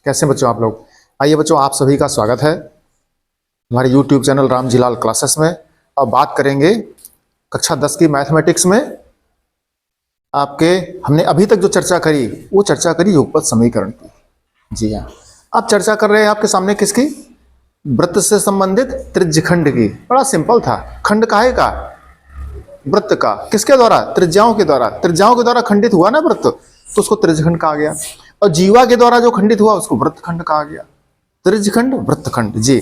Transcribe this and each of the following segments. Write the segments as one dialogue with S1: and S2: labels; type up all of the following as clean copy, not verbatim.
S1: कैसे बच्चों आप लोग। आइए बच्चों, आप सभी का स्वागत है हमारे YouTube चैनल रामजीलाल क्लासेस में। अब बात करेंगे कक्षा 10 की मैथमेटिक्स में। आपके हमने अभी तक जो चर्चा करी वो चर्चा करी युगपत समीकरण की। जी हाँ, अब चर्चा कर रहे हैं आपके सामने किसकी? वृत्त से संबंधित त्रिज्यखंड की। बड़ा सिंपल था। खंड काहे का? वृत्त का। किसके द्वारा? त्रिज्याओं के द्वारा। त्रिज्याओं के द्वारा खंडित हुआ ना वृत्त, तो उसको त्रिज्यखंड कहा गया। और जीवा के द्वारा जो खंडित हुआ उसको वृत्तखंड कहा गया। त्रिज्यखंड, वृत्तखंड। जी,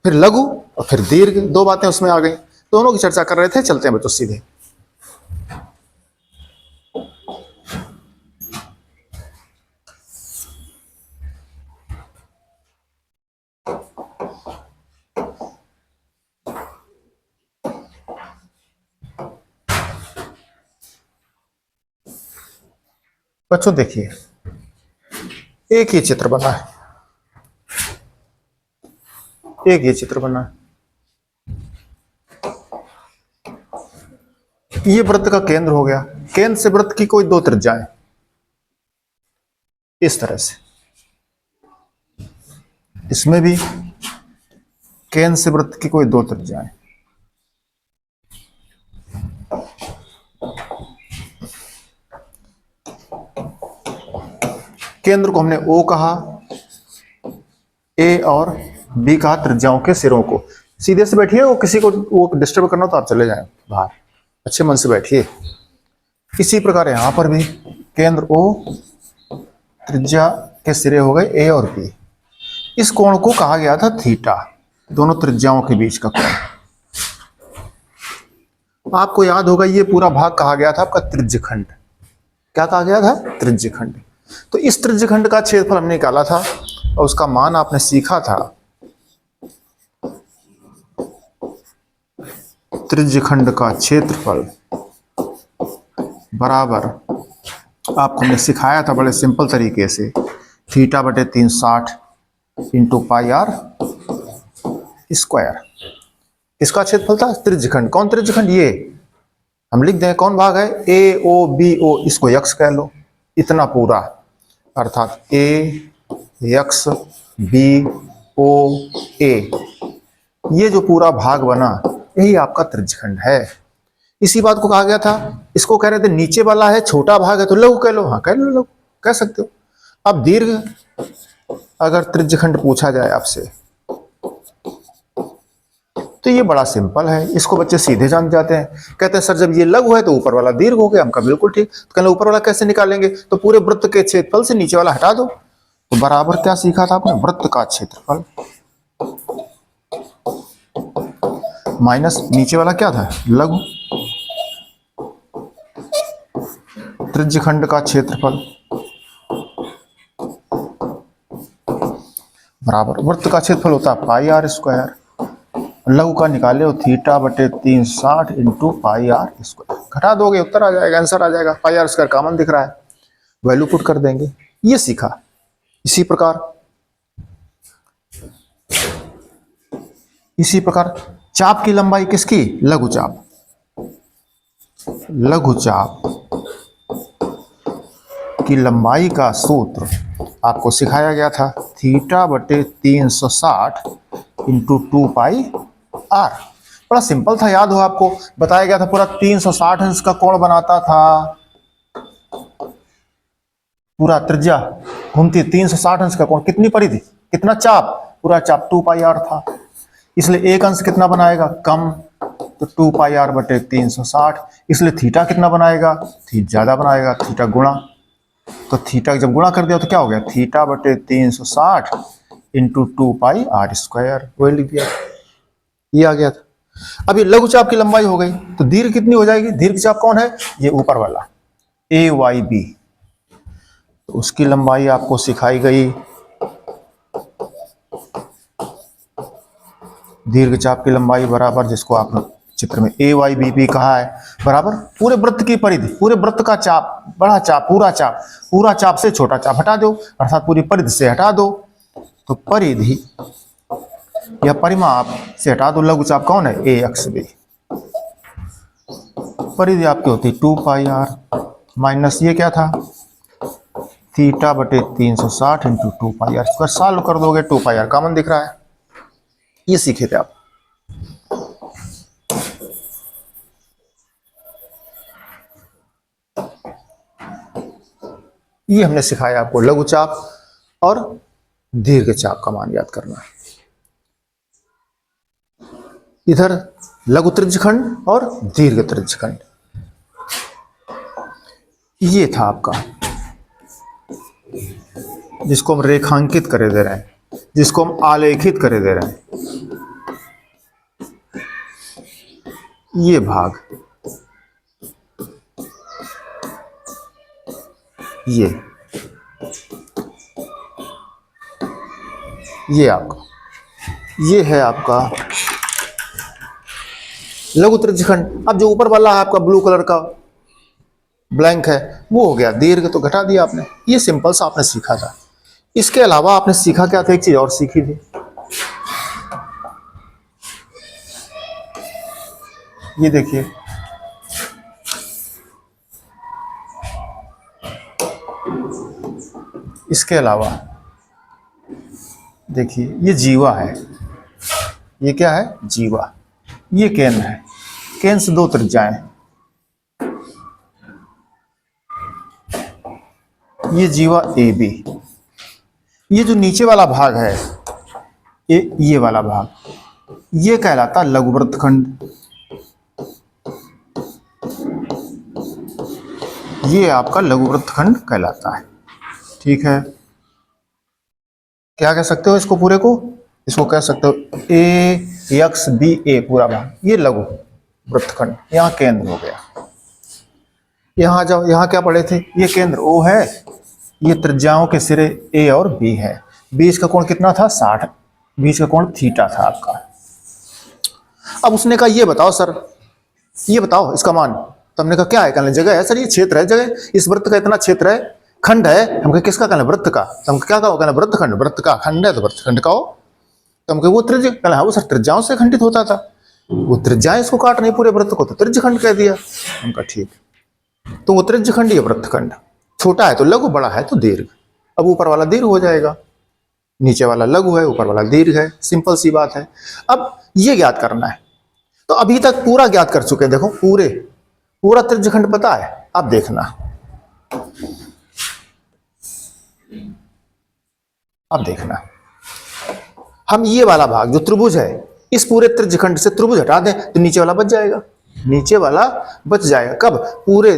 S1: फिर लघु और फिर दीर्घ, दो बातें उसमें आ गई। दोनों की चर्चा कर रहे थे। चलते हैं बच्चों सीधे। बच्चों देखिए, एक ही चित्र बना है, एक ये चित्र बना है। ये वृत्त का केंद्र हो गया। केंद्र से वृत्त की कोई दो त्रिज्याएं इस तरह से। इसमें भी केंद्र से वृत्त की कोई दो त्रिज्याएं। केंद्र को हमने O कहा, A और B कहा त्रिज्याओं के सिरों को। सीधे से बैठिए, वो किसी को वो डिस्टर्ब करना तो आप चले जाएं बाहर, अच्छे मन से बैठिए। इसी प्रकार यहां पर भी केंद्र O, त्रिज्या के सिरे हो गए A और B। इस कोण को कहा गया था थीटा, दोनों त्रिज्याओं के बीच का कोण। आपको याद होगा ये पूरा भाग कहा गया था आपका त्रिज्यखंड। क्या कहा गया था? त्रिज्यखंड। तो इस त्रिज्यखंड का क्षेत्रफल हमने निकाला था और उसका मान आपने सीखा था। त्रिज्यखंड का क्षेत्रफल बराबर, आपको हमने सिखाया था बड़े सिंपल तरीके से, थीटा बटे 360 इंटू पाई आर स्क्वायर। इसका क्षेत्रफल था त्रिज्यखंड। कौन त्रिज्यखंड? ये हम लिख दें कौन भाग है? ए ओ बी ओ, इसको यक्स कह लो। इतना पूरा, अर्थात ए यक्स बी ओ ए, ये जो पूरा भाग बना यही आपका त्रिज्यखंड है। इसी बात को कहा गया था। इसको कह रहे थे नीचे वाला है छोटा भाग है तो लघु कह लो। हाँ कह लो, लघु कह सकते हो। अब दीर्घ अगर त्रिज्यखंड पूछा जाए आपसे तो ये बड़ा सिंपल है, इसको बच्चे सीधे जान जाते हैं। कहते हैं सर जब ये लघु है तो ऊपर वाला दीर्घ हो गया। हमका बिल्कुल ठीक। तो कहना ऊपर वाला कैसे निकालेंगे? तो पूरे वृत्त के क्षेत्रफल से नीचे वाला हटा दो। तो बराबर क्या सीखा था आपने? वृत्त का क्षेत्रफल माइनस नीचे वाला क्या था? लघु। त्रिज्यखंड का क्षेत्रफल बराबर वृत्त का क्षेत्रफल होता है पाई आर स्क्वायर। लघु का निकाले हो थीटा बटे 360 इंटू पाई आर स्क्वायर। घटा दोगे उत्तर आ जाएगा, आंसर आ जाएगा। पाई आर स्क्वायर कॉमन दिख रहा है, वैल्यू पुट कर देंगे। ये सीखा। इसी प्रकार चाप की लंबाई किसकी? लघु चाप। लघु चाप की लंबाई का सूत्र आपको सिखाया गया था, थीटा बटे 360 इंटू 2 पाई आर। बड़ा सिंपल था, याद हो आपको। बताया गया था पूरा 360 अंश का कोण बनाता था। पूरा त्रिज्या घूमती 360 अंश का कोण। कितनी परिधि, कितना चाप? पूरा चाप 2 पाई आर था। इसलिए एक अंश कितना बनाएगा? कम। तो 2 पाई आर बटे 360। इसलिए थीटा कितना बनाएगा? ज्यादा बनाएगा, थीटा गुणा। तो थीटा जब गुणा कर दिया तो क्या हो गया? थीटा बटे 360 इंटू 2 पाई आर स्क्वायर। वही लिख दिया, ये आ गया था। अभी लघु चाप की लंबाई हो गई तो दीर्घ कितनी हो जाएगी? दीर्घ चाप कौन है? ये ऊपर वाला ए वाई बी। तो उसकी लंबाई आपको सिखाई गई। दीर्घ चाप की लंबाई बराबर, जिसको आपने चित्र में ए वाई बी पी कहा है, बराबर पूरे वृत्त की परिधि, पूरे वृत्त का चाप, बड़ा चाप, पूरा चाप से छोटा चाप हटा दो, अर्थात पूरी परिधि से हटा दो। तो परिधि या परिमाप से हटा दो लघु चाप कौन है? ए एक्स बी। परिधि आपकी होती 2 पाई आर माइनस ये क्या था? थीटा बटे 360 into 2 pi r square. Solve कर दोगे 2 पाई आर कॉमन दिख रहा है। ये सीखे थे आप। ये हमने सिखाया आपको लघु चाप और दीर्घ चाप का मान याद करना है। इधर लघु त्रिज्यखंड और दीर्घ त्रिज्यखंड। ये था आपका, जिसको हम रेखांकित करे दे रहे हैं, जिसको हम आलेखित करे दे रहे हैं। ये भाग, ये आपका, ये है आपका लघु त्रिज्यखंड। अब जो ऊपर वाला है आपका ब्लू कलर का ब्लैंक है, वो हो गया दीर्घ, तो घटा दिया आपने। ये सिंपल सा आपने सीखा था। इसके अलावा आपने सीखा क्या था, एक चीज और सीखी थी। ये देखिए, इसके अलावा देखिए, ये जीवा है। ये क्या है, जीवा। ये केंद्र है। केंद्र से दो त्रिज्याएं, ये जीवा ए बी। ये जो नीचे वाला भाग है, ये वाला भाग, ये कहलाता लघु वृत्तखंड। ये आपका लघु वृत्तखंड कहलाता है। ठीक है, क्या कह सकते हो इसको पूरे को? इसको कह सकते हो ए एक्स बी ए पूरा भाग, ये लघु वृत्तखंड। यहाँ केंद्र हो गया। यहाँ जाओ, यहाँ क्या पढ़े थे, ये केंद्र ओ है, ये त्रिज्याओं के सिरे ए और बी है। बीच का कोण कितना था, 60। बीच का कोण थीटा था आपका। अब उसने कहा ये बताओ सर, ये बताओ इसका मान। तो हमने कहा क्या है, कहने जगह है सर, ये क्षेत्र है, जगह। इस वृत्त का इतना क्षेत्र है, खंड है। हम कहे किसका, कहना वृत्त का। तो हम क्या कहो, कहना वृत्तखंड। वृत्त का खंड है तो वृत्तखंड का हो। तो हम कहे वो त्रिज्या, कहना हाँ वो सर त्रिज्याओं से खंडित होता था, वो त्रिज्याएं इसको काट नहीं पूरे वृत्त को, तो त्रिज्यखंड कह दिया। हम कहा ठीक, तो वो त्रिज्यखंड या वृत्तखंड। छोटा है तो लघु, बड़ा है तो दीर्घ। अब ऊपर वाला दीर्घ हो जाएगा, नीचे वाला लघु है, ऊपर वाला दीर्घ है। सिंपल सी बात है। अब ये ज्ञात करना है। तो अभी तक पूरा ज्ञात कर चुके हैं। देखो पूरा त्रिज्यखंड पता है। अब देखना, अब देखना, हम ये वाला भाग जो त्रिभुज है, इस पूरे त्रिज्यखंड से त्रिभुज हटा दें तो नीचे वाला बच जाएगा। नीचे वाला बच जाएगा कब, पूरे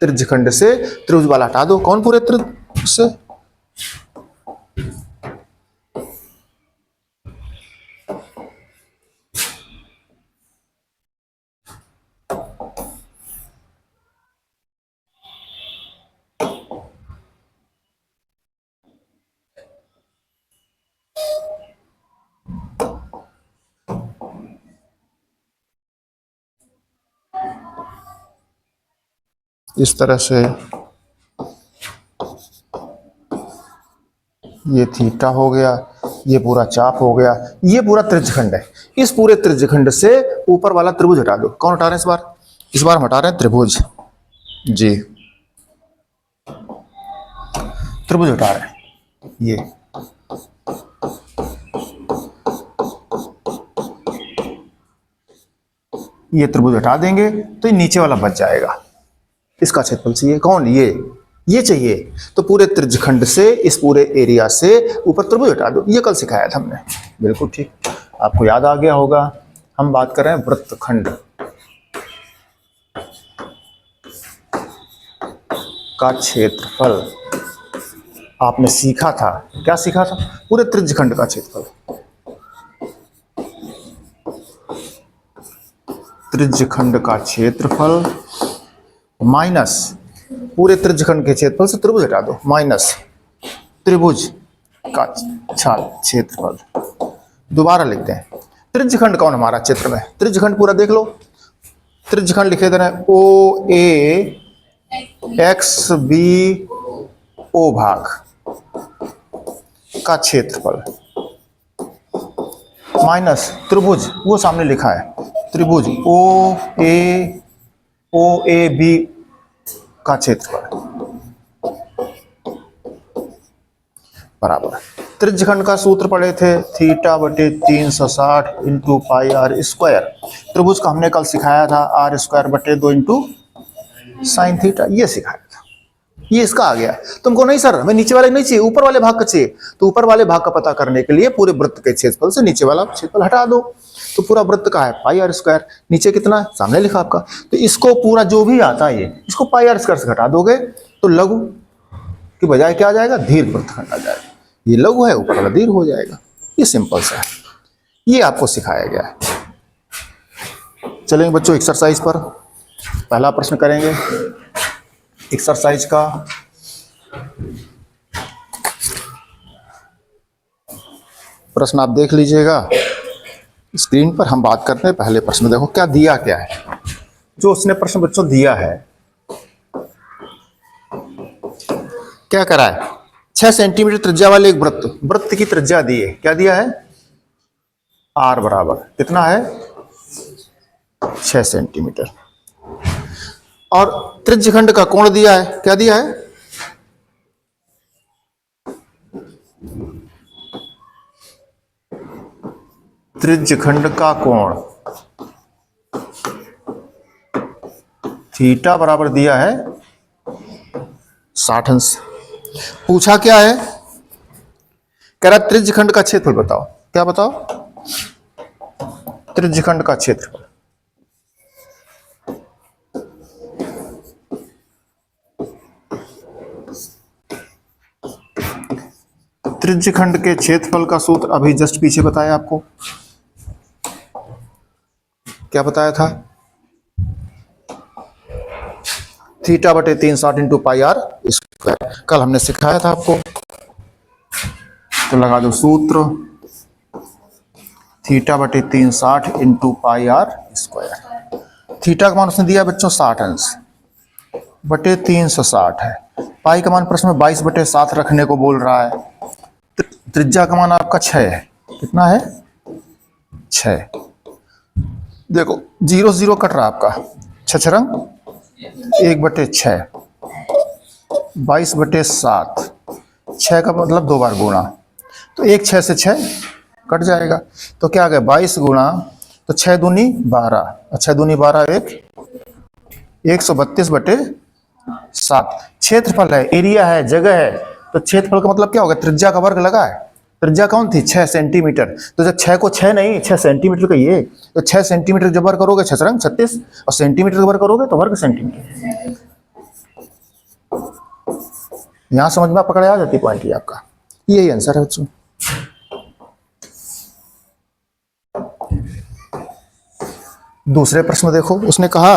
S1: त्रिज्यखंड से त्रिभुज वाला हटा दो। कौन पूरे त्रिभुज से, इस तरह से ये थीटा हो गया, ये पूरा चाप हो गया, ये पूरा त्रिज्यखंड है। इस पूरे त्रिज्यखंड से ऊपर वाला त्रिभुज हटा दो। कौन हटा रहे हैं इस बार हम हटा रहे हैं त्रिभुज। जी, त्रिभुज हटा रहे हैं। ये त्रिभुज हटा देंगे तो ये नीचे वाला बच जाएगा। इसका क्षेत्रफल चाहिए, कौन, ये चाहिए। तो पूरे त्रिज्यखंड से, इस पूरे एरिया से ऊपर त्रिभुज हटा दो। ये कल सिखाया था हमने, बिल्कुल ठीक, आपको याद आ गया होगा। हम बात कर रहे हैं वृत्तखंड का क्षेत्रफल। आपने सीखा था, क्या सीखा था, पूरे त्रिज्यखंड का क्षेत्रफल। त्रिज्यखंड का क्षेत्रफल माइनस पूरे त्रिज्यखंड के क्षेत्रफल से त्रिभुज हटा दो, माइनस त्रिभुज का क्षेत्रफल। दोबारा लिखते हैं, त्रिज्यखंड कौन हमारा चित्र में, त्रिज्यखंड पूरा देख लो। त्रिज्यखंड लिखे दे रहे हैं ओ ए एक्स बी ओ भाग का क्षेत्रफल माइनस त्रिभुज, वो सामने लिखा है त्रिभुज ओ ए बी का क्षेत्रफल। बराबर। त्रिज्यखंड का सूत्र पढ़े थे, थीटा बटे 360 इंटू पाई आर स्क्वायर। त्रिभुज का हमने कल सिखाया था आर स्क्वायर बटे 2 इंटू साइन थीटा, ये सिखाया था। ये इसका आ गया। तुमको नहीं सर हमें नीचे वाले नहीं चाहिए, ऊपर वाले भाग का चाहिए, तो ऊपर वाले भाग का पता करने के लिए पूरे वृत्त के क्षेत्रफल से नीचे वाला क्षेत्रफल हटा दो। तो पूरा वृत्त का है पाई आर स्क्वायर, नीचे कितना है सामने लिखा आपका, तो इसको पूरा जो भी आता है ये इसको पाई आर स्क्वायर से घटा दोगे तो लघु की बजाय क्या आ जाएगा, दीर्घ वृत्तखंड आ जाएगा। ये लघु है, ऊपर वाला दीर्घ हो जाएगा। ये सिंपल सा है, ये आपको सिखाया गया है। चलेंगे बच्चों एक्सरसाइज पर, पहला प्रश्न करेंगे एक्सरसाइज का। प्रश्न आप देख लीजिएगा स्क्रीन पर, हम बात करते हैं पहले प्रश्न। देखो क्या दिया क्या है, जो उसने प्रश्न बच्चों दिया है क्या करा है, 6 सेंटीमीटर त्रिज्या वाले एक वृत्त, वृत्त की त्रिज्या दी है, क्या दिया है आर बराबर कितना है 6 सेंटीमीटर, और त्रिज्यखंड का कोण दिया है, क्या दिया है त्रिज्यखंड का कोण थीटा बराबर दिया है 60 अंश। पूछा क्या है, कह रहा त्रिज्यखंड का क्षेत्रफल बताओ, क्या बताओ त्रिज्यखंड का क्षेत्रफल। त्रिज्यखंड के क्षेत्रफल का सूत्र अभी जस्ट पीछे बताया आपको, क्या बताया था, थीटा बटे 360 इंटू पाई आर स्क्वायर, कल हमने सिखाया था आपको। तो लगा दो सूत्र थीटा बटे 360 into pi r square. Theta का मान उसने दिया बच्चों 60 अंश बटे 360 है, पाई का मान प्रश्न में 22 बटे 7 रखने को बोल रहा है, त्रिज्या का मान आपका 6 है, कितना है 6। देखो 0 0 कट रहा आपका, 6 रंग 1 बटे 6, 22 बटे 7, 6 का मतलब 2 बार गुणा, तो 1 6 से 6 कट जाएगा, तो क्या आ गया 22 गुणा, तो 6 दूनी 12, 6 दूनी 12 132 बटे 7। क्षेत्रफल है, एरिया है, जगह है, तो क्षेत्रफल का मतलब क्या होगा, त्रिज्या का वर्ग लगा है, त्रिज्या कौन थी 6 सेंटीमीटर, तो जब 6 को 6 नहीं 6 सेंटीमीटर का ये, तो 6 सेंटीमीटर जब वर्ग करोगे 6 रंग 36, और सेंटीमीटर वर्ग करोगे तो वर्ग सेंटीमीटर। यहां समझ में पकड़ आ जाती पॉइंट, ये आपका यही आंसर है बच्चों। दूसरे प्रश्न देखो, उसने कहा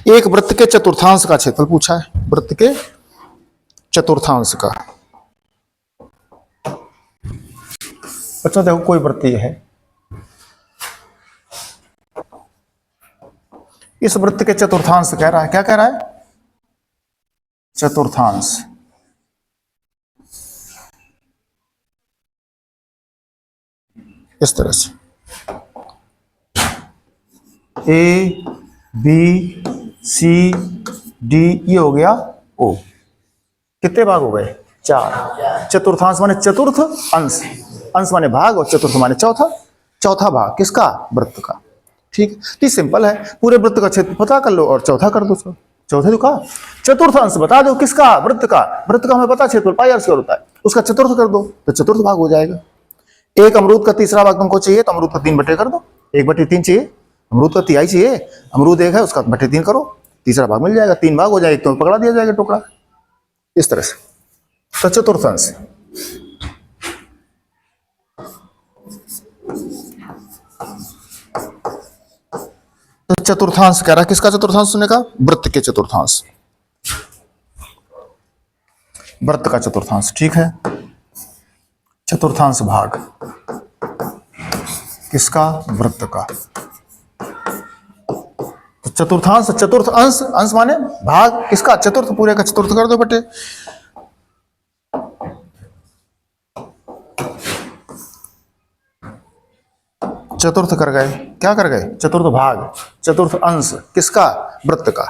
S1: एक वृत्त के चतुर्थांश का क्षेत्रफल पूछा है, वृत्त के चतुर्थांश का। बच्चों देखो कोई वृत्त ये है, इस वृत्त के चतुर्थांश कह रहा है, क्या कह रहा है चतुर्थांश। इस तरह से ए बी सी डी, ये हो गया ओ, कितने भाग हो गए 4। चतुर्थांश माने चतुर्थ अंश, अंश माने भाग, और चतुर्थ माने चौथा, चौथा भाग किसका वृत्त का। ठीक, तो सिंपल है, पूरे वृत्त का क्षेत्र पता कर लो और चौथा कर दो, चौथे तो का चतुर्थ अंश बता दो किसका, वृत्त का, वृत्त का हमें पता क्षेत्रफल पाई आर स्क्वायर होता है, उसका चतुर्थ कर दो तो चतुर्थ भाग हो जाएगा। एक अमरूद का तीसरा भाग तुमको चाहिए तो अमरूद का 3 बटे कर दो, 1 बटे 3 चाहिए, अमरूद का तिहाई चाहिए, अमरूद 1 है उसका बटे 3 करो, तीसरा भाग मिल जाएगा, 3 भाग हो जाएगा, तो पकड़ा दिया जाएगा टुकड़ा, इस तरह से। तो चतुर्थांश तो चतुर्थांश कह रहा, किसका चतुर्थांश सुनने का, वृत्त के चतुर्थांश, वृत्त का चतुर्थांश। ठीक है, चतुर्थांश भाग किसका, वृत्त का। तो चतुर्थांश, चतुर्थ अंश, अंश माने भाग किसका, चतुर्थ, पूरे का चतुर्थ कर दो बटे, चतुर्थ कर गए, क्या कर गए चतुर्थ भाग, चतुर्थ अंश किसका, वृत्त का।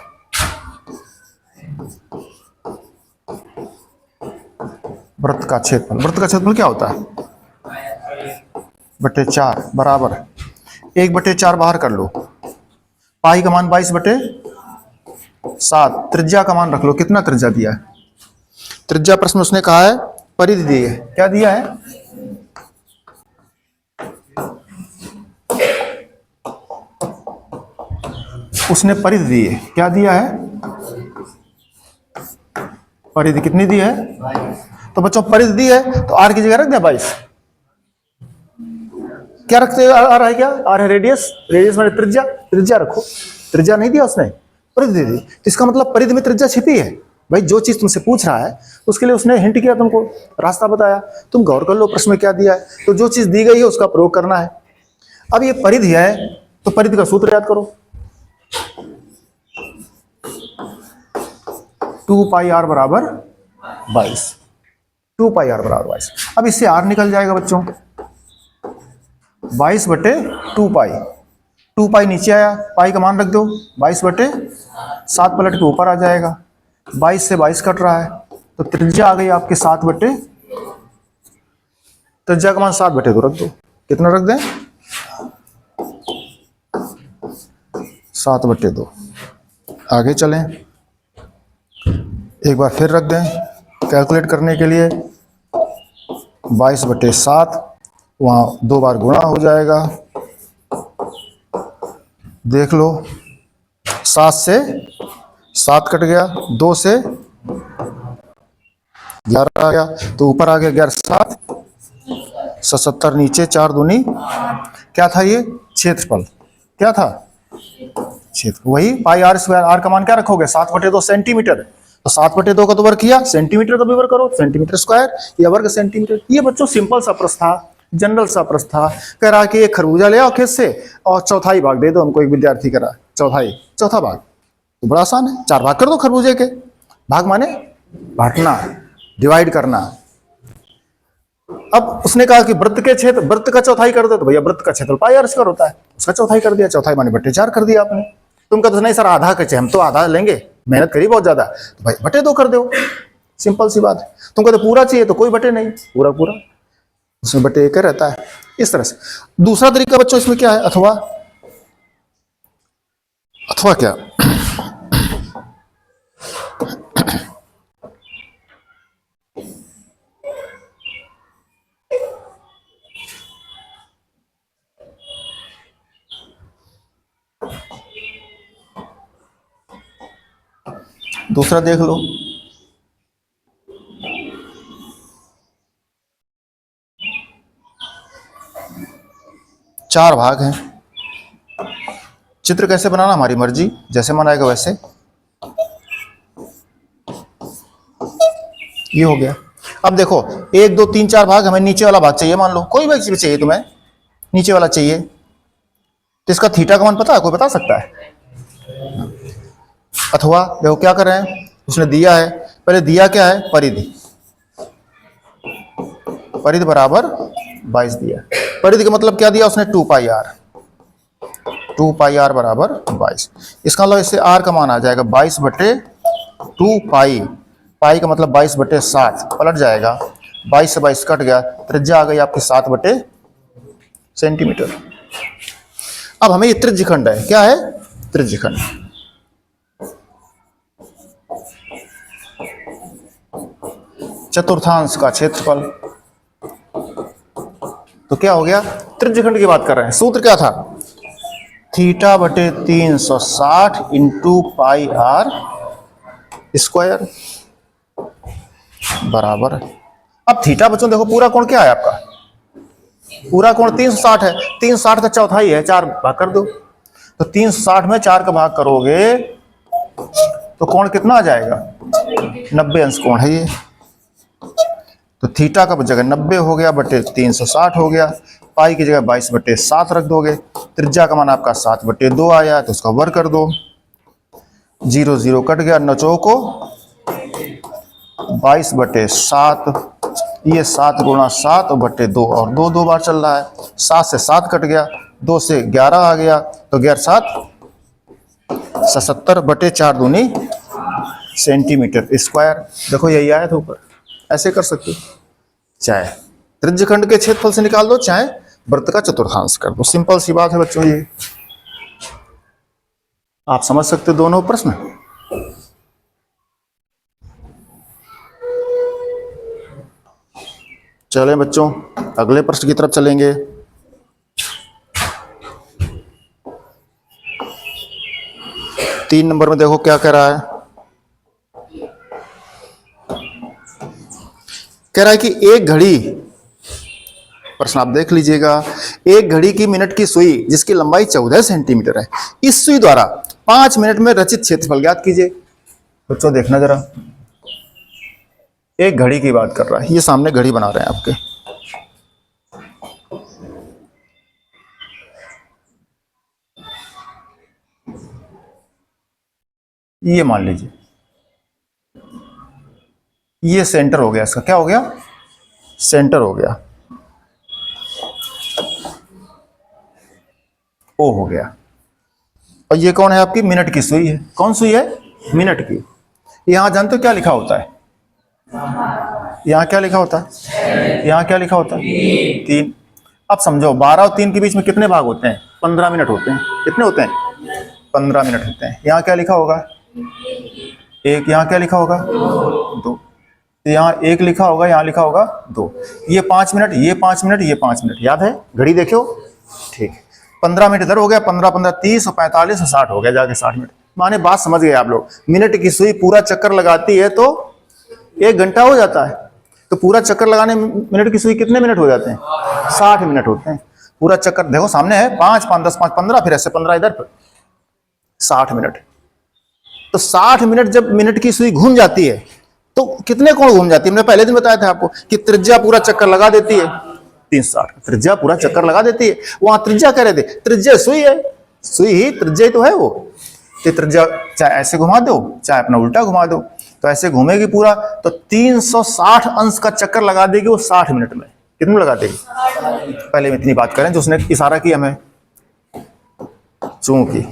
S1: वृत्त का क्षेत्रफल। वृत्त का क्षेत्रफल क्या होता है? बटे 4 बराबर 1/4 बाहर कर लो। पाई का मान 22/7। त्रिज्या का मान रख लो। कितना त्रिज्या दिया है? त्रिज्या प्रश्न उसने कहा है परिधि दी है। क्या दिया है? उसने परिधि दी है। क्या दिया है? परिधि कितनी दी है? तो बच्चों परिधि दी है तो आर की जगह रख दिया 22। क्या रखते? आर है क्या? आर है रेडियस। रेडियस माने त्रिज्या। त्रिज्या रखो। त्रिज्या नहीं दिया उसने, परिधि दे दी। तो इसका मतलब परिधि में त्रिज्या छिपी है। भाई जो चीज तुमसे पूछ रहा है उसके लिए उसने हिंट किया, तुमको रास्ता बताया। तुम गौर कर लो प्रश्न में क्या दिया है। तो जो चीज दी गई है उसका प्रयोग करना है। अब ये परिधि है तो परिधि का सूत्र याद करो। 2πr बराबर 22। 2πr बराबर 22। अब इससे r निकल जाएगा बच्चों 22/2π। 2π नीचे आया, पाई का मान रख दो 22/7 पलट के ऊपर आ जाएगा। 22 से 22 कट रहा है तो त्रिज्या आ गई आपके 7/, त्रिज्या का मान 7/2 रख दो। कितना रख दें? 7/2। आगे चलें, एक बार फिर रख दें कैलकुलेट करने के लिए। 22/7 वहाँ 2 बार गुणा हो जाएगा। देख लो 7 से 7 कट गया, 2 से 11 आ गया तो ऊपर आ गया 11/7 77 नीचे 4 दूनी। क्या था ये? क्षेत्रफल। क्या था? क्षेत्र। वही पाई आर स्क्वायर। आर का मान क्या रखोगे? 7/2 सेंटीमीटर। तो 7/2 का तो वर्ग किया, सेंटीमीटर का भी वर्ग करो, सेंटीमीटर स्क्वायर या वर्ग सेंटीमीटर। ये बच्चों सिंपल सा प्रश्न था, जनरल सा प्रश्न था। कह रहा कि एक खरबूजा ले आओ खेत से और चौथाई भाग दे दो हमको। एक विद्यार्थी कह रहा चौथा भाग तो बड़ा आसान है, 4 भाग कर दो खरबूजे के। भाग माने बांटना, डिवाइड करना। अब उसने कहा कि वृत्त के क्षेत्र, वृत्त का चौथाई कर दो। तो भैया वृत्त का क्षेत्र पाई आर स्क्वायर होता है, उसका चौथाई कर दिया। चौथाई माने 4 कर दिया आपने। तुम कहते नहीं सर आधा कैसे, हम तो आधा लेंगे, मेहनत करी बहुत ज्यादा, तो भाई 2 कर दो। सिंपल सी बात है। तुम कहते पूरा चाहिए तो कोई बटे नहीं, पूरा पूरा उसमें 1 रहता है। इस तरह से दूसरा तरीका बच्चों इसमें क्या है? अथवा क्या? दूसरा देख लो। चार भाग हैं। चित्र कैसे बनाना हमारी मर्जी, जैसे मन आएगा वैसे। ये हो गया। अब देखो 1 2 3 4 भाग, हमें नीचे वाला भाग चाहिए। मान लो कोई भी चीज चाहिए तुम्हें, नीचे वाला चाहिए। तो इसका थीटा का मान पता है? कोई बता सकता है? अथवा देखो क्या कर रहे हैं, उसने दिया है, पहले दिया क्या है? परिधि। परिधि बराबर 22 दिया। परिधि का मतलब क्या दिया उसने? 2πr। 2πr बराबर 22। इसका मतलब इससे r का मान आ जाएगा 22/2π। पाई का मतलब 22/7 पलट जाएगा। 22 से 22 कट गया, त्रिज्या आ गई आपकी 7 सेंटीमीटर। अब हमें ये त्रिज्यखंड है। क्या है? त्रिज्यखंड। चतुर्थांश का क्षेत्रफल। तो क्या हो गया? त्रिज्यखंड की बात कर रहे हैं। सूत्र क्या था? θ/360 इंटू पाई आर स्क्वायर बराबर। अब थीटा बच्चों देखो पूरा कोण क्या है आपका? पूरा कोण 360 है। 360 का चौथाई है, 4 भाग कर दो। तो 360 में 4 का भाग करोगे तो कोण कितना आ जाएगा? 90 अंश कोण है ये। तो थीटा का जगह 90 हो गया बटे 360 हो गया। पाई की जगह 22/7 रख दोगे। त्रिज्या का मान आपका 7/2 आया तो उसका वर्ग कर दो। 0 0 कट गया, नचो को 22/7। ये 7 गुणा 7/2 और 2 2 बार चल रहा है। 7 से 7 कट गया, 2 से 11 आ गया तो 11/7 77/4 दूनी सेंटीमीटर स्क्वायर। देखो यही आया था ऊपर, ऐसे कर सकते हो, चाहे त्रिज्यखंड के क्षेत्रफल से निकाल दो, चाहे वृत्त का चतुर्थांश कर दो। सिंपल सी बात है बच्चों, ये आप समझ सकते हो दोनों प्रश्न। चलें बच्चों अगले प्रश्न की तरफ चलेंगे। तीन नंबर में देखो क्या कह रहा है। कह रहा है कि एक घड़ी, प्रश्न आप देख लीजिएगा, एक घड़ी की मिनट की सुई जिसकी लंबाई 14 सेंटीमीटर है, इस सुई द्वारा 5 मिनट में रचित क्षेत्रफल ज्ञात कीजिए। बच्चों देखना जरा, एक घड़ी की बात कर रहा है, ये सामने घड़ी बना रहे हैं आपके, ये मान लीजिए ये सेंटर हो गया, इसका क्या हो गया, सेंटर हो गया, ओ हो गया, और ये कौन है आपकी, मिनट की सुई है। कौन सुई है, मिनट की। यहां जानते हो क्या लिखा होता है, यहां क्या लिखा होता है, यहां क्या लिखा होता है, 3। अब समझो 12 और 3 के बीच में कितने भाग होते हैं, 15 मिनट होते हैं। कितने होते हैं, 15 मिनट होते हैं। यहां क्या लिखा होगा, 1, यहां क्या लिखा होगा, 2, यहाँ 1 लिखा होगा, यहाँ लिखा होगा 2। ये 5 मिनट, ये 5 मिनट, ये 5 मिनट, याद है, घड़ी देखो, ठीक। 15 मिनट इधर हो गया, 15 15 30 और 45 और 60 हो गया, जाके 60 मिनट। माने बात समझ गए आप लोग, मिनट की सुई पूरा चक्कर लगाती है तो 1 घंटा हो जाता है, तो पूरा चक्कर लगाने में मिनट की सुई कितने मिनट हो जाते हैं, 60 मिनट होते हैं। पूरा चक्कर देखो सामने है, 5 5 10 5 15, फिर ऐसे 15 इधर, 60 मिनट। तो 60 मिनट जब मिनट की सुई घूम जाती है तो कितने कोण घूम जाती है, हमने पहले दिन बताया था आपको कि त्रिज्या पूरा चक्कर लगा देती है, 360 त्रिज्या पूरा चक्कर लगा देती है। वहां त्रिज्या कह रहे थे, त्रिज्या सुई है, सुई ही त्रिज्या तो है वो। तो त्रिज्या चाहे ऐसे घुमा दो, चाहे अपना उल्टा घुमा दो, तो ऐसे घूमेगी पूरा, तो 360 अंश का चक्कर लगा देगी वो 60 मिनट में। कितने लगा देगी, पहले में इतनी बात करें जो उसने इशारा किया हमें, चूंकि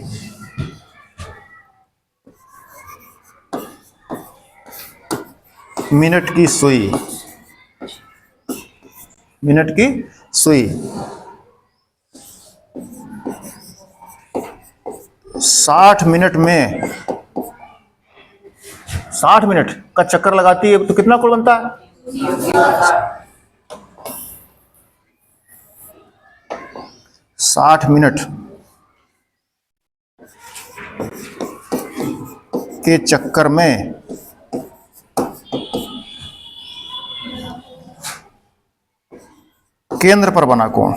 S1: मिनट की सुई, मिनट की सुई 60 मिनट में, 60 मिनट का चक्कर लगाती है, तो कितना कोण बनता है, 60 मिनट के चक्कर में केंद्र पर बना कोण,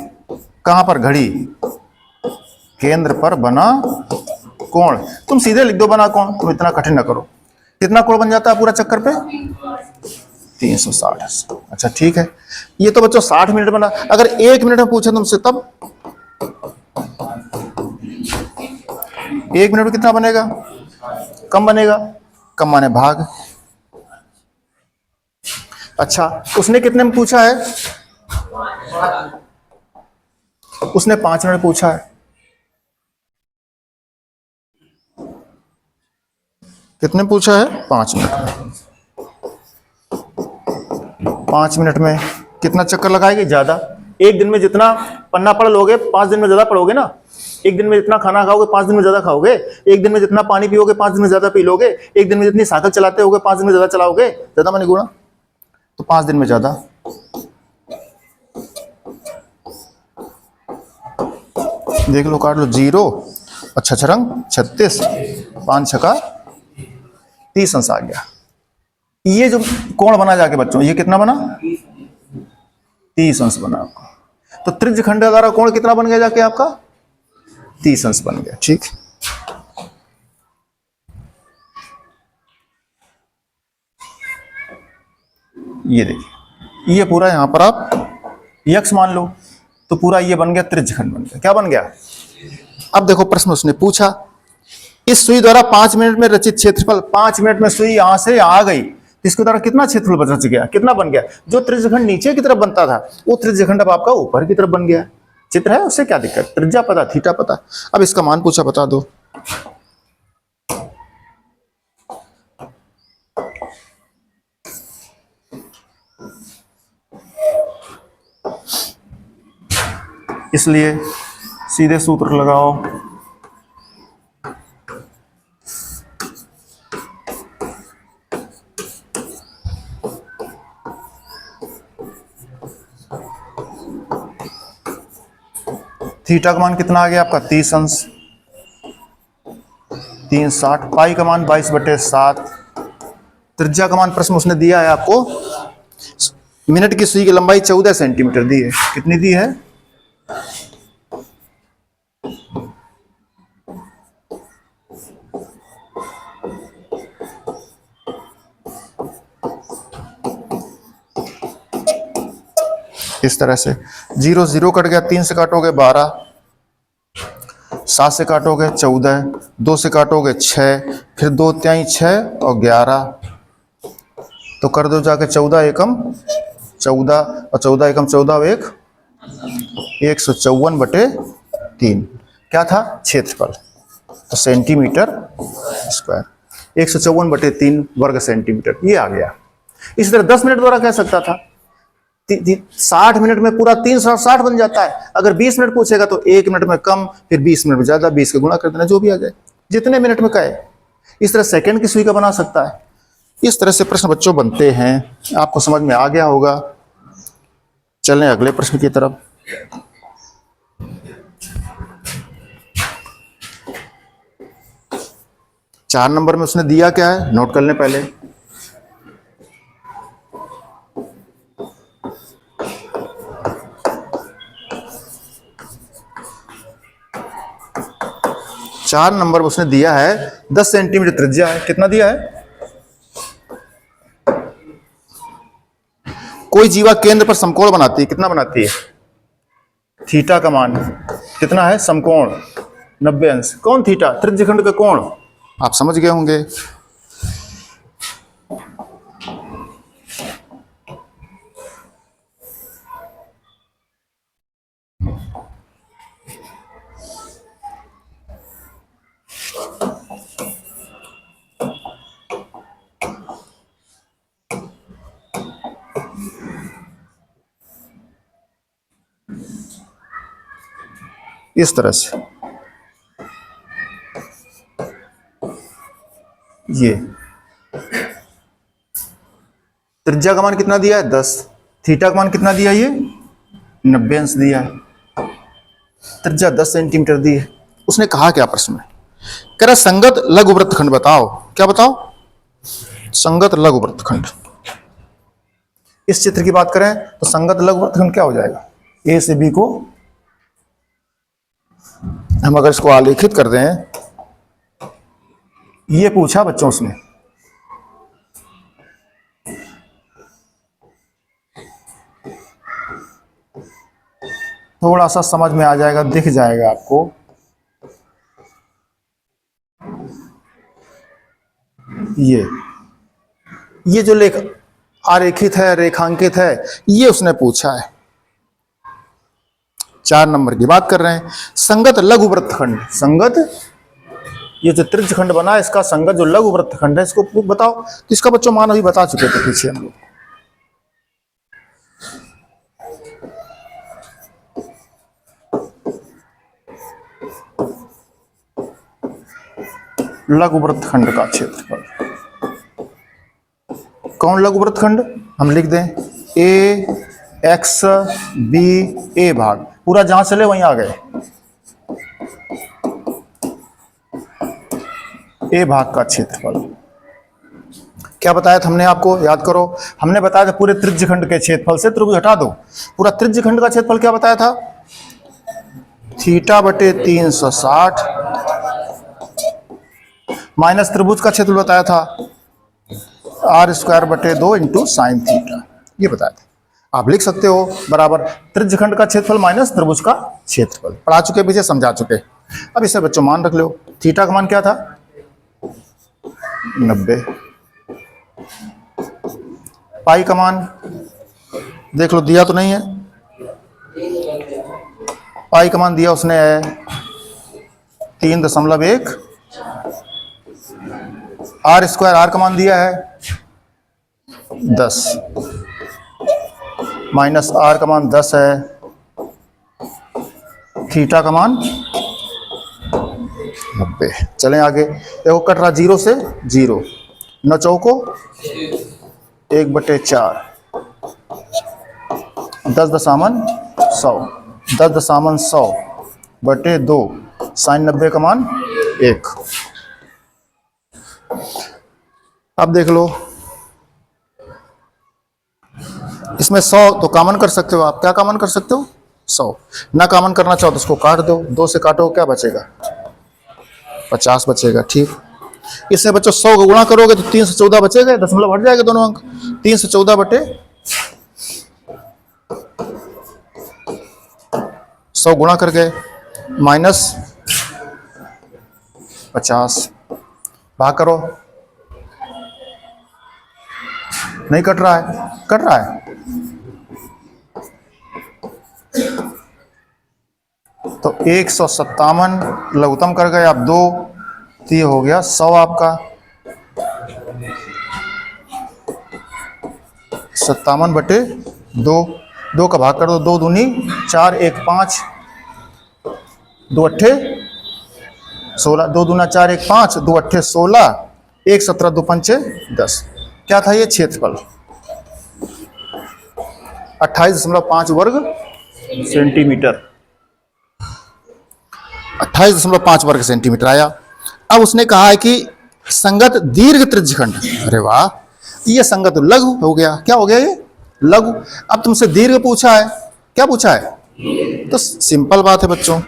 S1: कहां पर, घड़ी केंद्र पर बना कोण। तुम सीधे लिख दो बना कोण, तुम इतना कठिन ना करो। कितना कोण बन जाता है पूरा चक्कर पे, 360। अच्छा ठीक है, ये तो बच्चों 60 मिनट बना। अगर 1 मिनट में पूछा तुमसे तब 1 मिनट में कितना बनेगा, कम बनेगा, कम माने भाग। अच्छा उसने कितने में पूछा है, उसने 5 मिनट पूछा है। कितने पूछा है, 5 मिनट में। 5 मिनट में कितना चक्कर लगाएगी, ज्यादा। एक दिन में जितना पन्ना पढ़ लोगे 5 दिन में ज्यादा पढ़ोगे ना। एक दिन में जितना खाना खाओगे 5 दिन में ज्यादा खाओगे। एक दिन में जितना पानी पियोगे 5 दिन में ज्यादा पी लोगे। एक दिन में जितनी साइकिल चलाते होगे 5 दिन में ज्यादा चलाओगे। ज्यादा माने गुणा, तो 5 दिन में ज्यादा। देख लो, काट लो, 0 अच्छा छरंग 36, 5 छका 30 अंश आ गया। ये जो कोण बना जाके बच्चों, ये कितना बना, 30 अंश बना आपका। तो त्रिज्यखंड द्वारा कोण कितना बन गया जाके आपका, 30 अंश बन गया। ठीक, ये देखिए, ये पूरा यहां पर आप यक्ष मान लो, तो पूरा ये बन गया त्रिज्यखंड बन गया। क्या बन गया, अब देखो प्रश्न उसने पूछा, इस सुई द्वारा 5 मिनट में रचित क्षेत्रफल, 5 मिनट में सुई यहां से आ गई, इसके द्वारा कितना क्षेत्रफल बच गया, कितना बन गया। जो त्रिज्यखंड नीचे की तरफ बनता था वो त्रिज्यखंड अब आपका ऊपर की तरफ बन गया। चित्र है, उससे क्या दिक्कत, त्रिज्या पता, थीटा पता। अब इसका मान पूछा, बता दो। इसलिए सीधे सूत्र लगाओ। थीटा का मान कितना आ गया आपका 30 अंश, 360। पाई का मान 22/7। त्रिज्या का मान प्रश्न उसने दिया है आपको, मिनट की सुई की लंबाई 14 सेंटीमीटर दी है। कितनी दी है? इस तरह से 0 0 कट गया, 3 से काटोगे 12, 7 से काटोगे 14, 2 से काटोगे 6, फिर 2 त्याई 6 और 11, तो कर दो जाके 14 एकम 14 और 14 एकम 14 और 1 154/3। क्या था? क्षेत्रफल, तो सेंटीमीटर स्क्वायर। 154/3 वर्ग सेंटीमीटर, ये आ गया। इसी तरह 10 मिनट द्वारा कह सकता था, 60 मिनट में पूरा 360 बन जाता है। अगर 20 मिनट पूछेगा तो 1 मिनट में कम, फिर 20 मिनट में ज्यादा, 20 का गुणा कर देना, जो भी आ जाए, जितने मिनट में कहे। इस तरह सेकंड की सुई का बना सकता है। इस तरह से प्रश्न बच्चों बनते हैं। आपको समझ में आ गया होगा। चलें अगले प्रश्न की तरफ। चार नंबर में उसने दिया क्या है, नोट कर लें पहले। चार नंबर में उसने दिया है 10 सेंटीमीटर त्रिज्या है। कितना दिया है? कोई जीवा केंद्र पर समकोण बनाती है। कितना बनाती है? थीटा का मान कितना है? समकोण 90 अंश। कौन थीटा? त्रिज्यखंड का कोण। आप समझ गए होंगे। इस तरह से ये त्रिज्या का मान कितना दिया है? 10। थीटा का मान कितना दिया? ये 90 अंश दिया है। त्रिज्या 10 सेंटीमीटर दी है। उसने कहा क्या प्रश्न में? कह रहा संगत लघु वृत्तखंड बताओ। क्या बताओ? संगत लघु वृत्तखंड। इस चित्र की बात करें तो संगत लघु वृत्तखंड क्या हो जाएगा? ए से बी को हम अगर इसको आलेखित कर दें, ये पूछा बच्चों उसने, थोड़ा सा समझ में आ जाएगा, दिख जाएगा आपको। ये जो लेख आरेखित है, रेखांकित है, ये उसने पूछा है। 4 नंबर की बात कर रहे हैं। संगत लघु वृत्तखंड। संगत, ये जो त्रिज्यखंड बना है, इसका संगत जो लघु वृत्तखंड है, इसको बताओ। तो इसका बच्चों मान अभी बता चुके थे पीछे हम लोग। लघु वृत्तखंड का क्षेत्रफल। कौन लघु वृत्तखंड? हम लिख दें ए एक्स बी ए भाग, पूरा जहां चले वहीं आ गए। ए भाग का क्षेत्रफल क्या बताया था हमने आपको? याद करो, हमने बताया था पूरे त्रिज्यखंड के क्षेत्रफल से त्रिभुज हटा दो। पूरा त्रिज्यखंड का क्षेत्रफल क्या बताया था? θ/360 माइनस त्रिभुज का क्षेत्रफल बताया था r²/2 इंटू साइन थीटा। ये बताया था। आप लिख सकते हो बराबर त्रिज्यखंड का क्षेत्रफल माइनस त्रिभुज का क्षेत्रफल। पढ़ा चुके, पीछे समझा चुके। अब इसे बच्चों मान रख लो। थीटा का मान क्या था? 90। पाई का मान देख लो, दिया तो नहीं है। पाई का मान दिया उसने है 3.1। r² r का मान दिया है 10, माइनस r का मान 10 है, थीटा का मान 90। चलें आगे, देखो कट रहा 0 से 0, 9 चौको 1/4, 10.100, 10.100/2, साइन 90 का मान 1। अब देख लो, इसमें 100 तो कॉमन कर सकते हो आप। क्या कॉमन कर सकते हो? 100। ना कॉमन करना चाहो तो उसको काट दो, 2 से काटो क्या बचेगा? 50 बचेगा। ठीक, इससे बच्चों 100 को गुणा करोगे तो 314 बचेगा, दशमलव हट जाएगा दोनों अंक। 314/100 गुणा करके माइनस 50 भाग करो। नहीं कट रहा है? कट रहा है। तो 157 लघुत्तम कर गए आप 2, तो ये हो गया 100 आपका। 57/2, 2 का भाग कर दो, 2 दूनी 4, 1 5, 2 अट्ठे 16, 2 दूना 4, 1 5, 2 अट्ठे 16, 1 17, 2 पंचे 10। क्या था ये? क्षेत्रफल 28.5 वर्ग सेंटीमीटर। 28.5 वर्ग सेंटीमीटर आया। अब उसने कहा है कि संगत दीर्घ त्रिज्यखंड। अरे वाह, ये संगत लघु हो गया। क्या हो गया ये? लघु। अब तुमसे दीर्घ पूछा है। क्या पूछा है? तो सिंपल बात है बच्चों,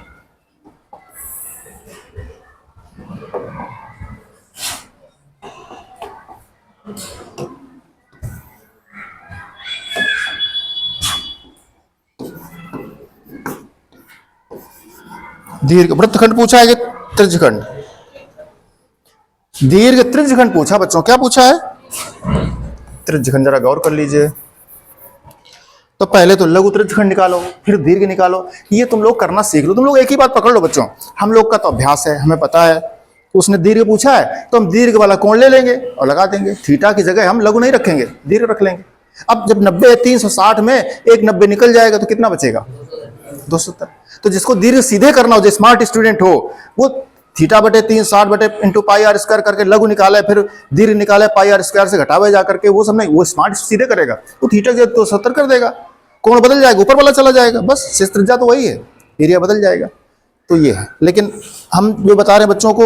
S1: दीर्घ वृत्तखंड पूछा है कि त्रिज्यखंड? दीर्घ त्रिज्यखंड पूछा बच्चों। क्या पूछा है? त्रिज्यखंड। जरा गौर कर लीजिए। तो पहले तो लघु त्रिज्यखंड निकालो, फिर दीर्घ निकालो। ये तुम लोग करना सीख लो। तुम लोग एक ही बात पकड़ लो बच्चों, हम लोग का तो अभ्यास है, हमें पता है। उसने दीर्घ पूछा है तो हम दीर्घ वाला कोण ले लेंगे और लगा देंगे। थीटा की जगह हम लघु नहीं रखेंगे, दीर्घ रख लेंगे। अब जब 90 360 में एक 90 निकल जाएगा तो कितना बचेगा? 270। तो जिसको दीर्घ सीधे करना हो, जो स्मार्ट स्टूडेंट हो, वो θ/360/πr² करके लघु निकाले, फिर दीर्घ निकाले πr² से घटावे जा करके, वो सब नहीं। वो स्मार्ट सीधे करेगा तो थीटा के 270 कर देगा, कोण बदल जाएगा, ऊपर वाला चला जाएगा, बस शेष त्रिज्या तो वही है, एरिया बदल जाएगा। तो ये है। लेकिन हम जो बता रहे हैं बच्चों को,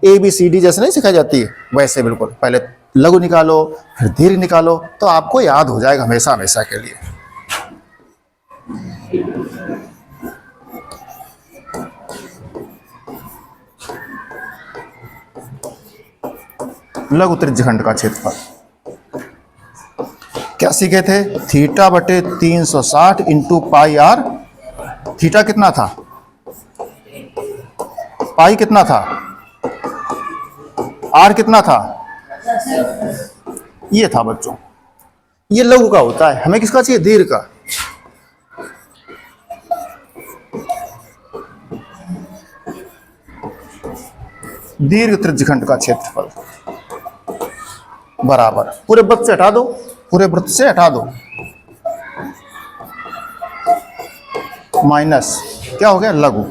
S1: ABCD जैसे नहीं सिखाई जाती है, वैसे बिल्कुल पहले लघु निकालो फिर दीर्घ निकालो, तो आपको याद हो जाएगा हमेशा हमेशा के लिए। लघु त्रिज्यखंड का क्षेत्रफल क्या सीखे थे? θ/360 इंटू πr। थीटा कितना था? पाई कितना था? आर कितना था? ये था बच्चों। ये लघु का होता है, हमें किसका चाहिए? दीर्घ का। दीर्घ त्रिज्यखंड का क्षेत्रफल बराबर, पूरे वृत्त से हटा दो, पूरे वृत्त से हटा दो, माइनस क्या हो गया? लघु।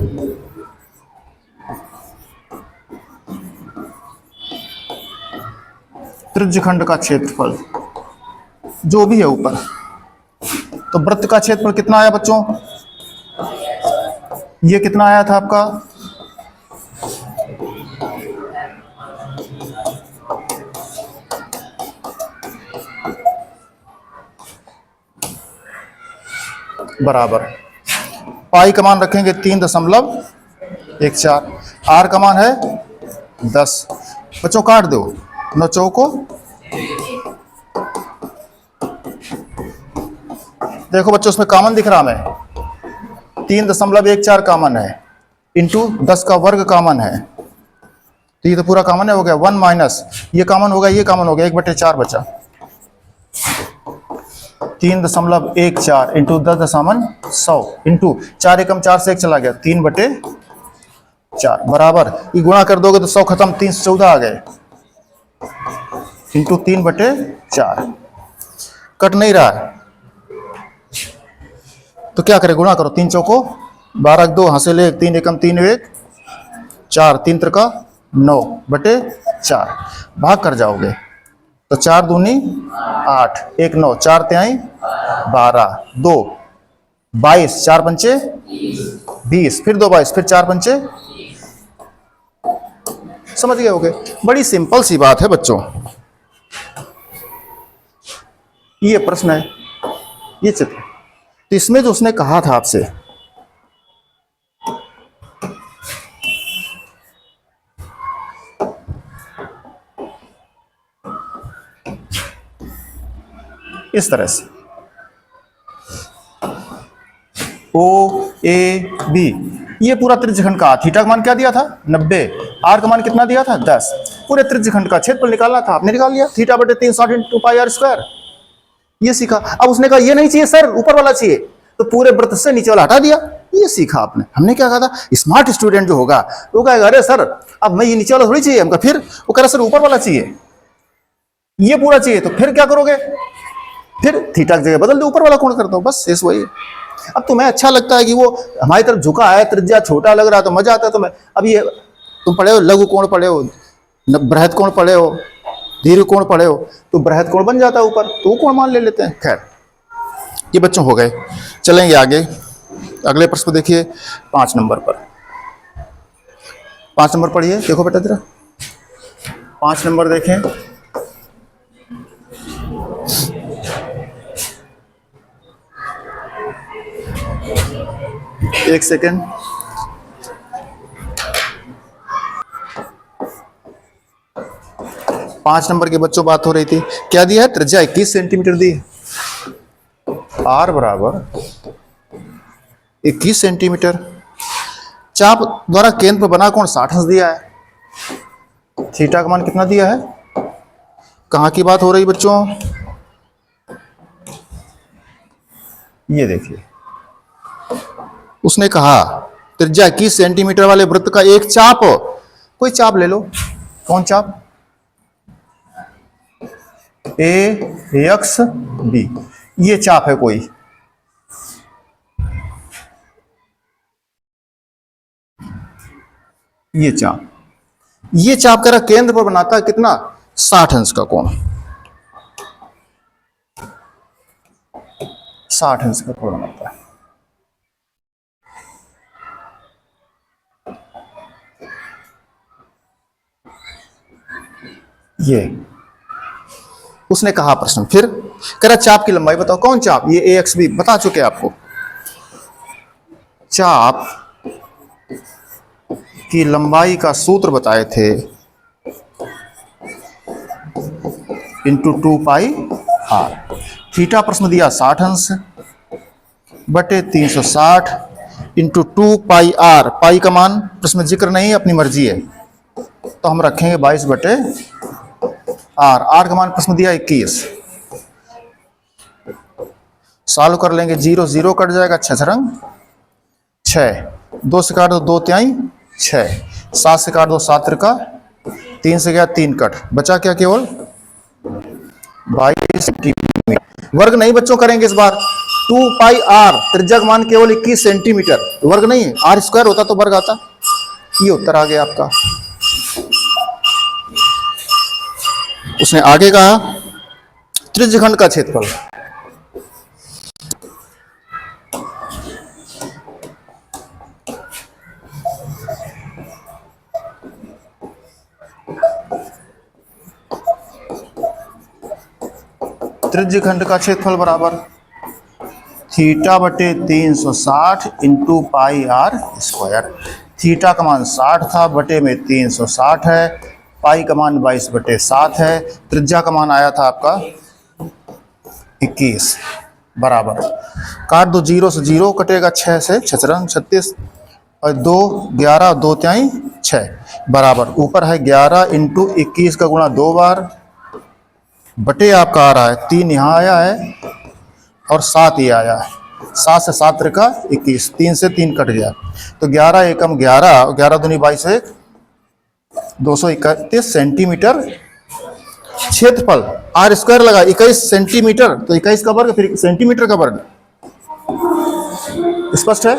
S1: त्रिज्यखंड का क्षेत्रफल जो भी है ऊपर। तो वृत्त का क्षेत्रफल कितना आया बच्चों? ये कितना आया था आपका? बराबर, पाई का मान रखेंगे 3.14, आर का मान है 10। बच्चों काट दो, 9 चौको, देखो बच्चों उसमें कॉमन दिख रहा हमें, 3.14 कॉमन है, इंटू 10 का वर्ग कॉमन है, तो ये तो पूरा कॉमन है, हो गया 1 माइनस ये कॉमन होगा, ये कॉमन हो गया, 1/4 बचा। 3.14 इंटू 10.100 इंटू 4 एकम 4 से 1 चला गया, 3/4 बराबर, ये गुणा कर दोगे तो 100 खत्म, 314 आ गए इंटू 3/4। कट नहीं रहा है तो क्या करें? गुणा करो, 3 चौको 12 2 हासिल 1, 3 एकम 3 1 4, 3 त्रिका 9 बटे 4 भाग कर जाओगे तो 4 दूनी 8, 1 9, 4 तिहाई 12, 2 22, 4 पंचे 20, फिर 2 22, फिर 4 पंचे। समझ गए होगे? बड़ी सिंपल सी बात है बच्चों। ये प्रश्न है, ये चित्र, तो इसमें जो उसने कहा था आपसे, इस तरह से ओ ए बी, ये पूरा त्रिज्यखंड का थीटा का मान क्या दिया था 90, आर का मान कितना दिया था 10, पूरे त्रिज्यखंड का क्षेत्रफल निकालना था, आपने निकाल लिया थीटा बटे 360 इंटू पाई आर स्क्वायर। ये सीखा। अब उसने कहा ये नहीं चाहिए सर, ऊपर वाला चाहिए, तो पूरे वृत्त से नीचे वाला हटा दिया। ये सीखा आपने। हमने क्या कहा था, स्मार्ट स्टूडेंट जो होगा वो कहेगा अरे सर अब मैं ये नीचे वाला थोड़ी चाहिए हमका, फिर वो कह रहा सर ऊपर वाला चाहिए, ये पूरा चाहिए, तो फिर क्या करोगे, फिर थीटा की जगह बदल दो, ऊपर वाला कोण कर दो, बस इस वही। अब तुम्हें अच्छा लगता है कि वो हमारी तरफ झुका है, त्रिज्या छोटा लग रहा है तो मजा आता है तुम्हें। अब ये तुम पढ़े हो लघु कोण पढ़े हो, बृहद कोण पढ़े हो, दीर्घ कोण पढ़े हो, तो बृहद कोण बन जाता है ऊपर, तो वो कोण मान ले लेते हैं। खैर ये बच्चों हो गए, चलेंगे आगे। अगले प्रश्न देखिए 5 नंबर पर। 5 नंबर पढ़िए, देखो बेटा जरा 5 नंबर देखें। एक सेकेंड, पांच नंबर के बच्चों बात हो रही थी, क्या दिया है, त्रिज्या 21 सेंटीमीटर दी है, आर बराबर 21 सेंटीमीटर, चाप द्वारा केंद्र पर बना कोण 60 अंश दिया है, थीटा का मान कितना दिया है, कहां की बात हो रही बच्चों, ये देखिए उसने कहा त्रिज्या 21 सेंटीमीटर वाले वृत्त का एक चाप, कोई चाप ले लो, कौन चाप, ए एक्स बी, ये चाप है कोई, ये चाप कह रहा केंद्र पर बनाता है कितना 60 अंश का कोण, 60 अंश का कोण बनाता है। ये उसने कहा प्रश्न, फिर कह रहा चाप की लंबाई बताओ, कौन चाप, ये ए एक्स बी बता चुके आपको, चाप की लंबाई का सूत्र बताए थे, इंटू 2 पाई आर, थीटा प्रश्न दिया 60 अंश बटे 360 इंटू 2 पाई आर, पाई का मान प्रश्न जिक्र नहीं है, अपनी मर्जी है, तो हम रखेंगे 22 बटे आर, आर का मान प्रश्न दिया 21, सॉल्व कर लेंगे, 0 0 कट जाएगा, 6 रंग 6, 2 से काट दो 2 तिहाई 6, 7 से काट दो 7 त्रिका, 3 से गया 3 कट, बचा क्या केवल 22 सेंटीमीटर, वर्ग नहीं बच्चों करेंगे इस बार, 2 पाई आर, त्रिज्या का मान केवल 21 सेंटीमीटर, वर्ग नहीं है, आर स्क्वायर होता तो वर्ग आता। ये उत्तर आ गया आपका। उसने आगे कहा त्रिज्यखंड का क्षेत्रफल, त्रिज्यखंड का क्षेत्रफल बराबर थीटा बटे 360 into pi r square, theta का मान 60 था, बटे में 360 है, पाई का मान 22 बटे 7 है, त्रिज्या का मान आया था आपका 21, बराबर काट दो, 0 से 0 कटेगा, 6 से 6 रंग 36 और 2 11 2 तिहाई 6, बराबर ऊपर है 11 इंटू 21 का गुणा 2 बार, बटे आपका आ रहा है 3 यहाँ आया है और 7 ये आया है, 7 से 7 त्रिका 21, 3 से 3 कट गया, तो 11 एकम 11, 11 दूनी 22 1, 231 सेंटीमीटर क्षेत्रफल, आर स्क्वायर लगा 21 सेंटीमीटर, तो 21 का वर्ग फिर सेंटीमीटर का वर्ग, स्पष्ट है।